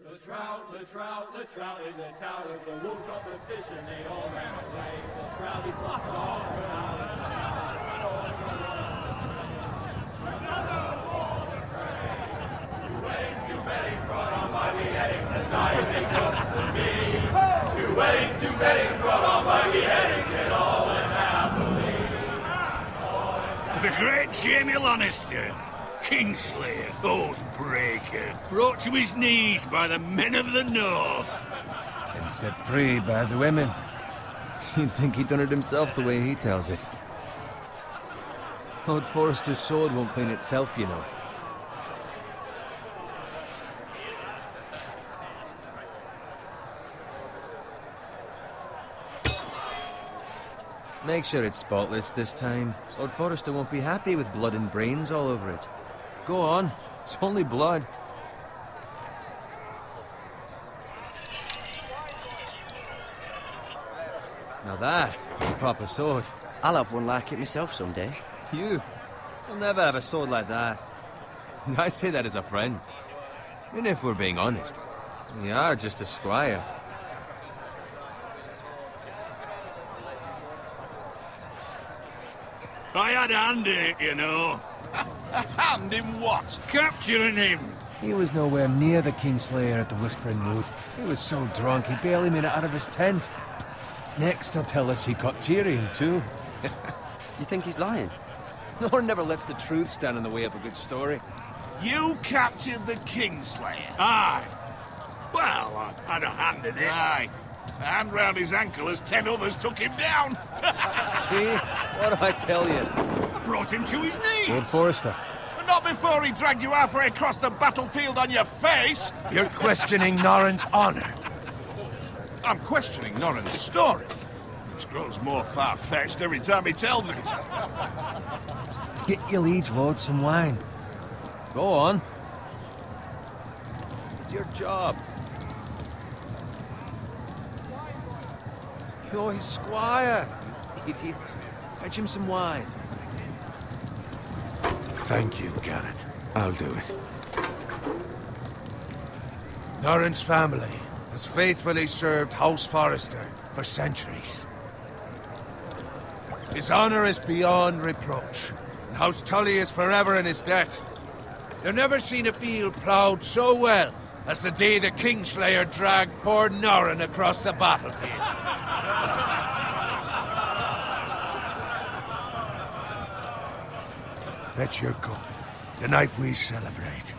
The trout in the towers, the wolves dropped the fish and they all ran away. The trout, he flopped all around. Another war to pray. Two weddings brought on by beheadings, and diving cups to me. Two weddings brought on by beheadings, and all went happily. The great Jamie Lannister, Kingslayer, Oathbreaker, brought to his knees by the men of the North. And set free by the women. You'd think he'd done it himself the way he tells it. Lord Forrester's sword won't clean itself, you know. Make sure it's spotless this time. Lord Forrester won't be happy with blood and brains all over it. Go on. It's only blood. Now that is a proper sword. I'll have one like it myself someday. You'll never have a sword like that. I say that as a friend. And if we're being honest, you are just a squire. I had a hand in it, you know. A hand in what? Capturing him. He was nowhere near the Kingslayer at the Whispering Wood. He was so drunk he barely made it out of his tent. Next he'll tell us he caught Tyrion too. You think he's lying? Nor never lets the truth stand in the way of a good story. You captured the Kingslayer? Aye. Well, I had a hand in it. Aye. A hand round his ankle as 10 others took him down. See? What do I tell you? I brought him to his knees. Lord Forrester. Not before he dragged you halfway across the battlefield on your face. You're questioning Norrin's honor. I'm questioning Norrin's story, which grows more far-fetched every time he tells it. Get your liege lord some wine. Go on. It's your job. You're his squire, you idiot. Fetch him some wine. Thank you, Garrett. I'll do it. Norrin's family has faithfully served House Forrester for centuries. His honor is beyond reproach, and House Tully is forever in his debt. You've never seen a field ploughed so well as the day the Kingslayer dragged poor Norrin across the battlefield. Fetch your cup. Tonight we celebrate.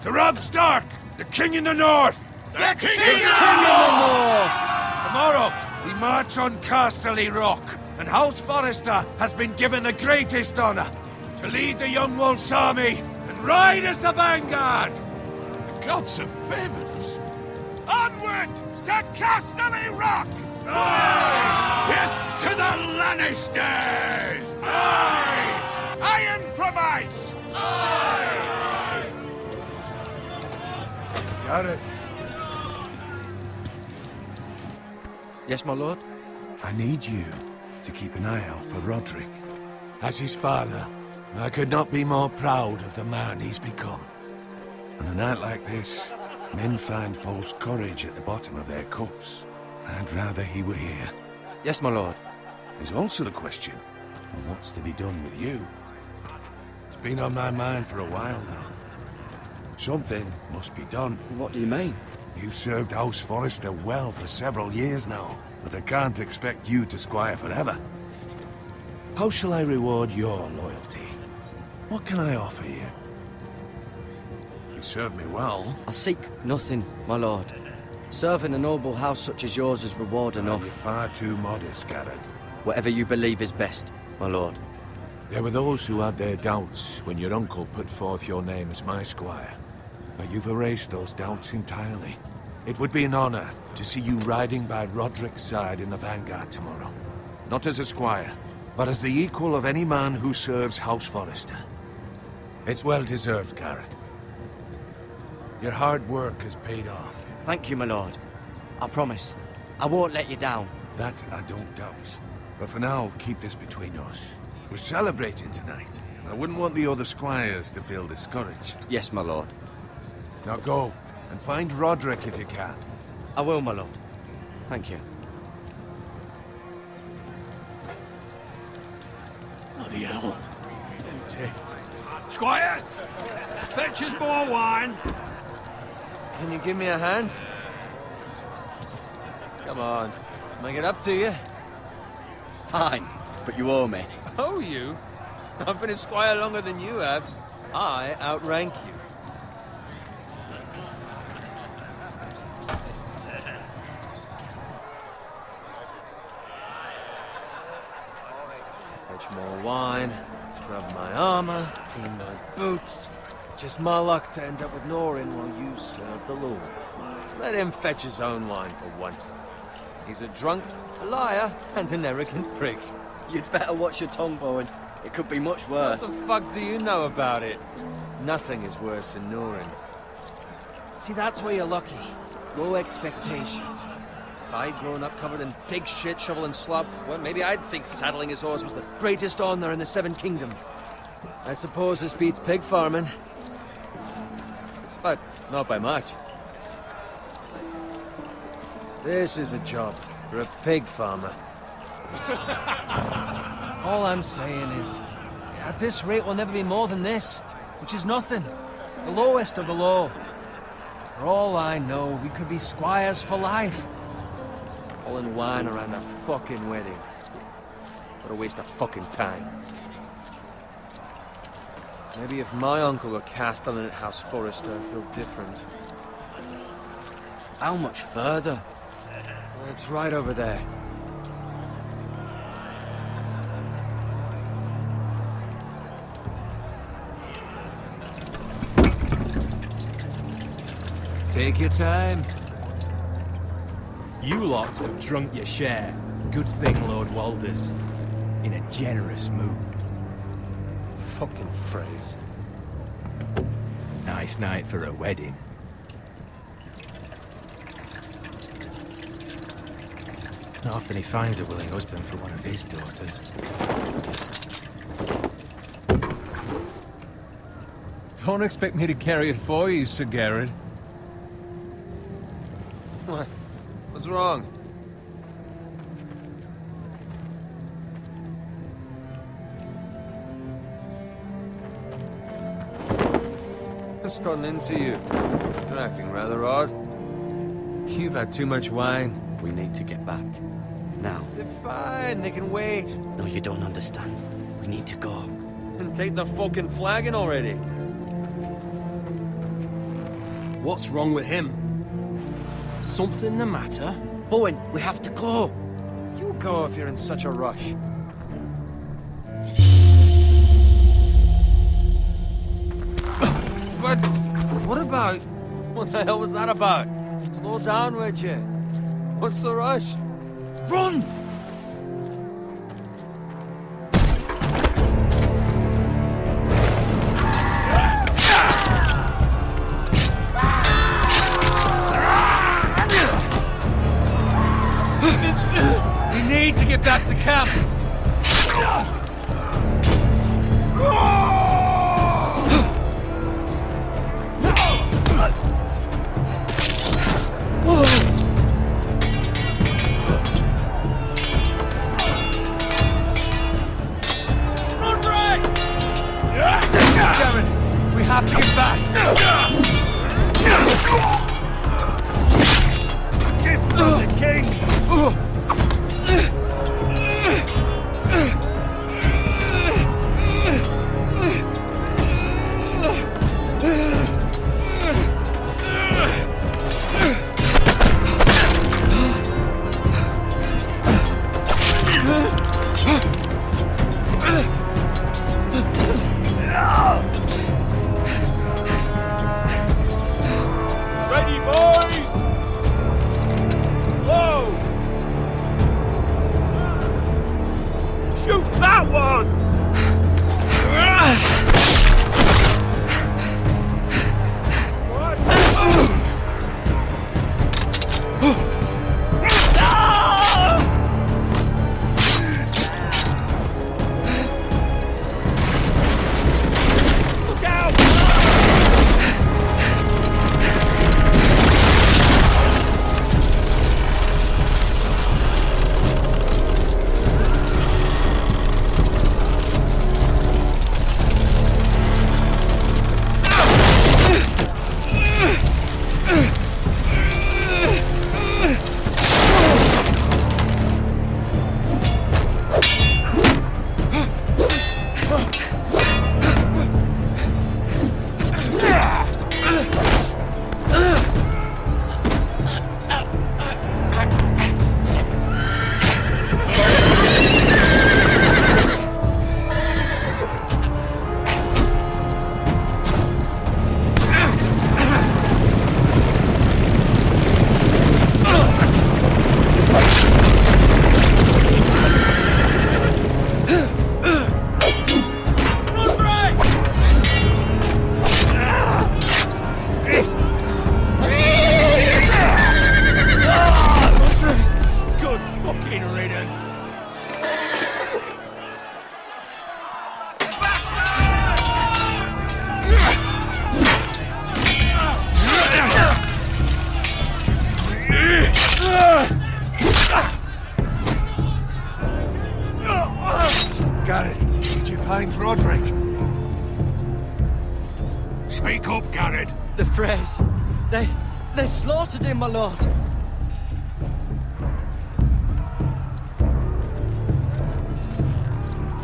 To Robb Stark, the King in the North! The King in the North! Tomorrow, we march on Casterly Rock, and House Forrester has been given the greatest honor to lead the Young Wolf's army and ride as the vanguard! The gods have favored us. Onward to Casterly Rock! Aye! Death to the Lannisters! Aye! Iron from ice! Aye! Got it. Yes, my lord? I need you to keep an eye out for Roderick. As his father, I could not be more proud of the man he's become. On a night like this, men find false courage at the bottom of their cups. I'd rather he were here. Yes, my lord. There's also the question of what's to be done with you. It's been on my mind for a while now. Something must be done. What do you mean? You've served House Forrester well for several years now, but I can't expect you to squire forever. How shall I reward your loyalty? What can I offer you? You served me well. I seek nothing, my lord. Serving a noble house such as yours is reward enough. You're far too modest, Garrett. Whatever you believe is best, my lord. There were those who had their doubts when your uncle put forth your name as my squire. But you've erased those doubts entirely. It would be an honor to see you riding by Roderick's side in the vanguard tomorrow. Not as a squire, but as the equal of any man who serves House Forrester. It's well deserved, Garrett. Your hard work has paid off. Thank you, my lord. I promise. I won't let you down. That I don't doubt. But for now, keep this between us. We're celebrating tonight. I wouldn't want the other squires to feel discouraged. Yes, my lord. Now go, and find Roderick if you can. I will, my lord. Thank you. Bloody hell. Empty. Squire! Fetch us more wine. Can you give me a hand? Come on. Make it up to you. Fine, but you owe me. Oh, you? I've been a squire longer than you have. I outrank you. Fetch more wine, scrub my armor, clean my boots. Just my luck to end up with Norin while you serve the Lord. Let him fetch his own wine for once. He's a drunk, a liar, and an arrogant prick. You'd better watch your tongue, Bowen. It could be much worse. What the fuck do you know about it? Nothing is worse than Norin. See, that's where you're lucky. Low expectations. If I'd grown up covered in pig shit, shovel and slop, well, maybe I'd think saddling his horse was the greatest honor in the Seven Kingdoms. I suppose this beats pig farming. But not by much. This is a job for a pig farmer. All I'm saying is, at this rate we'll never be more than this, which is nothing. The lowest of the low. For all I know, we could be squires for life. All in wine around a fucking wedding. What a waste of fucking time. Maybe if my uncle were castellan at House Forrester, I'd feel different. How much further? It's right over there. Take your time. You lot have drunk your share. Good thing Lord Walder's in a generous mood. Fucking phrase. Nice night for a wedding. Not often he finds a willing husband for one of his daughters. Don't expect me to carry it for you, Sir Garrett. What? What's wrong? What's gotten into you? You're acting rather odd. You've had too much wine. We need to get back. Now. They're fine, they can wait. No, you don't understand. We need to go. And take the fucking flagon already. What's wrong with him? Something the matter? Bowen, we have to go. You go if you're in such a rush. But what about... What the hell was that about? Slow down, would you? What's the rush? Run! We need to get back to camp. We have to get back! Give the king! Ready, boys! Whoa! Shoot that one! What? Garrett, did you find Roderick? Speak up, Garrett. The Freys. They slaughtered him, my lord.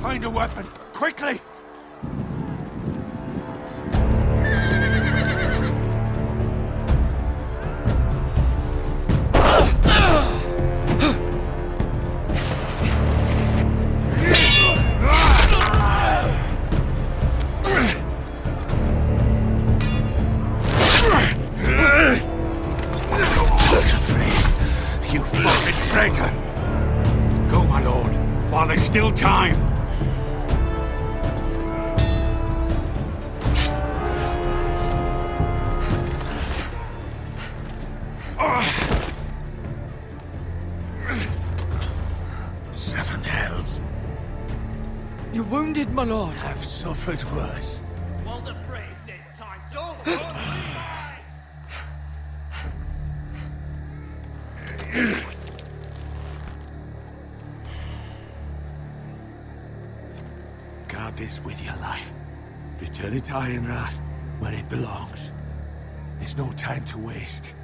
Find a weapon, quickly! You fucking traitor! Go, my lord, while there's still time. Seven hells. You're wounded, my lord. I've suffered worse. Well, the phrase says time. Don't Guard this with your life. Return it to Ironrath, where it belongs. There's no time to waste.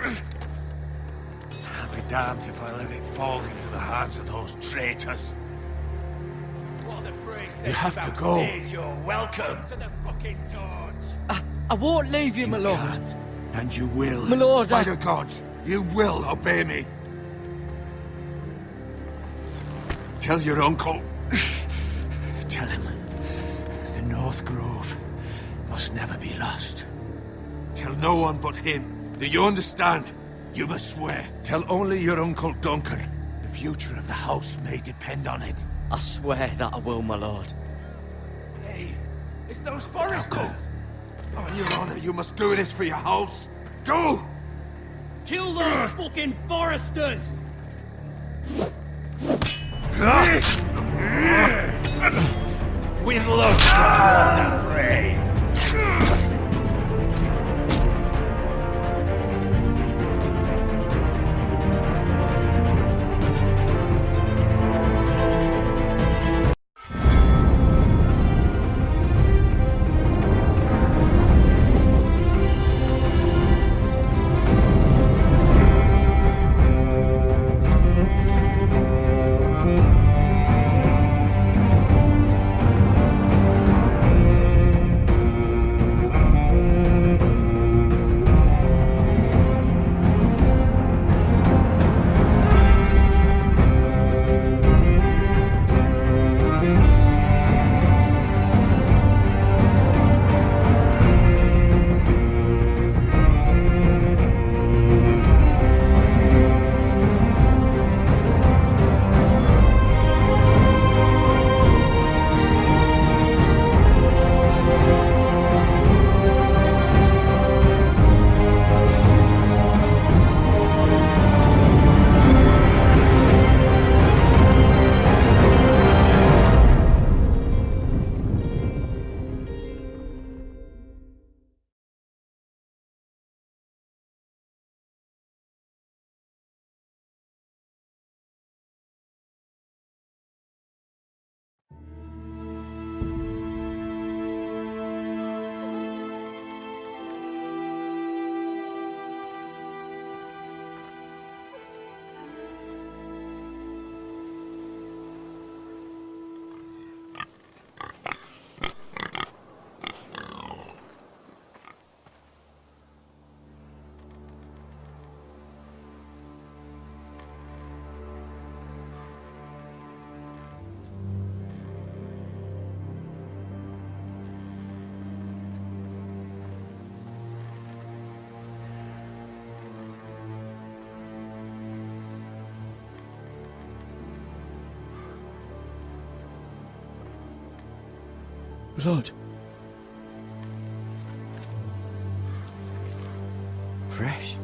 I'll be damned if I let it fall into the hands of those traitors. Well, the phrase says You have to about go. stage, you're welcome to the fucking torch. I won't leave you, my You lord. can, and you will. My lord, By I- the gods, you will obey me. Tell your uncle. Tell him the North Grove must never be lost. Tell no one but him. Do you understand? You must swear. Tell only your Uncle Duncan. The future of the house may depend on it. I swear that I will, my lord. Hey, it's those Now foresters. go. On your honor, you must do this for your house. Go! Kill those fucking foresters. With love, Lord Frey. Lord. Fresh.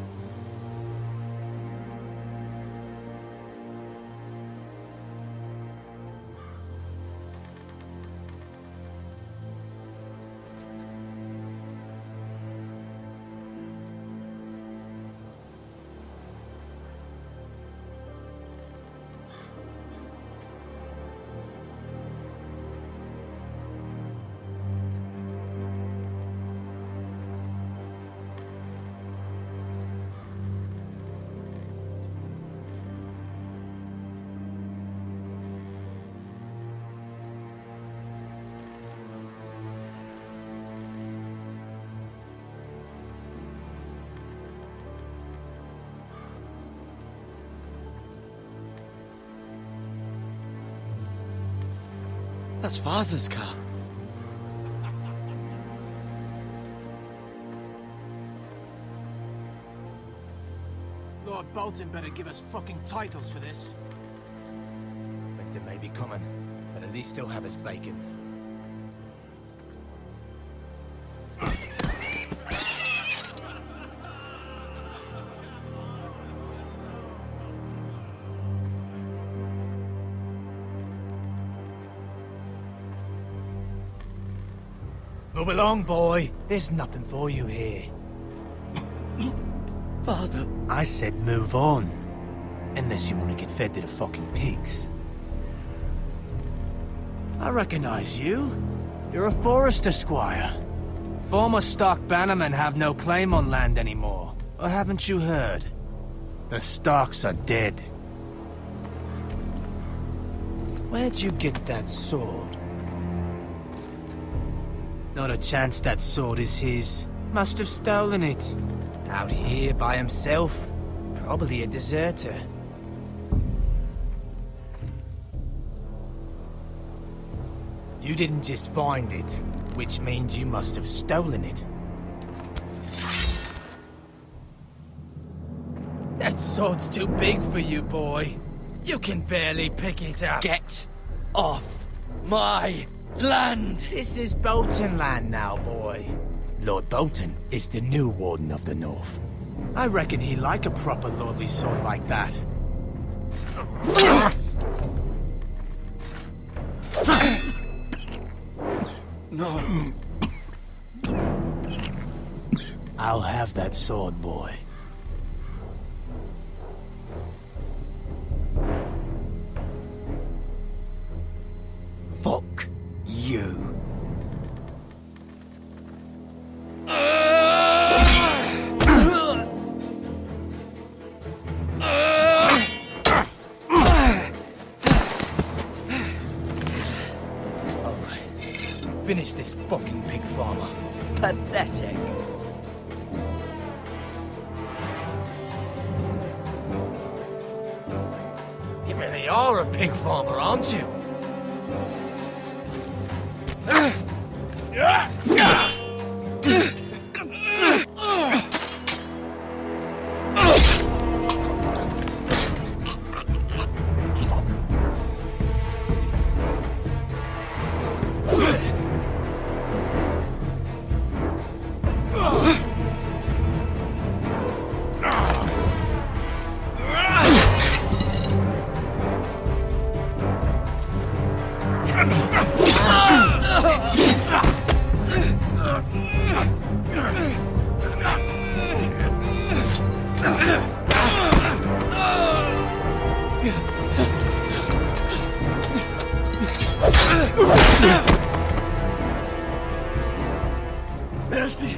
That's Father's car. Lord Bolton better give us fucking titles for this. Winter may be coming, but at least he'll have his bacon. Move along, boy. There's nothing for you here. Father. I said move on. Unless you want to get fed to the fucking pigs. I recognize you. You're a Forester squire. Former Stark bannermen have no claim on land anymore. Or haven't you heard? The Starks are dead. Where'd you get that sword? Not a chance that sword is his. Must have stolen it. Out here by himself. Probably a deserter. You didn't just find it, which means you must have stolen it. That sword's too big for you, boy. You can barely pick it up. Get off my land! This is Bolton land now, boy. Lord Bolton is the new Warden of the North. I reckon he'd like a proper lordly sword like that. No. I'll have that sword, boy. Fuck you. Finish this fucking pig farmer. Pathetic. You really are a pig farmer, aren't you? Mercy!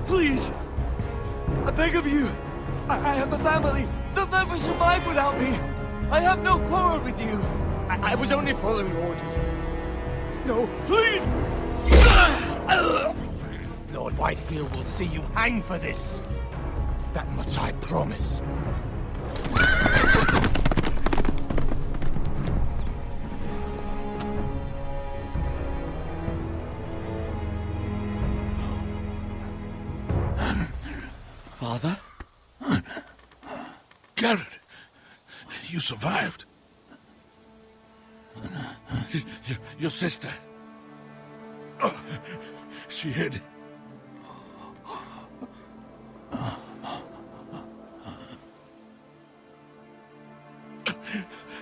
Please! I beg of you! I have a family! They'll never survive without me! I have no quarrel with you! I was only following orders. No, please! Lord Whitefield will see you hang for this. That much I promise. Father? Garrett, you survived. Your sister. Oh, she hid.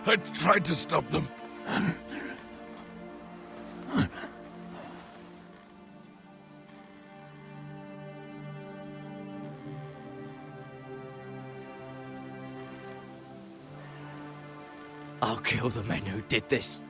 I tried to stop them. I'll kill the men who did this.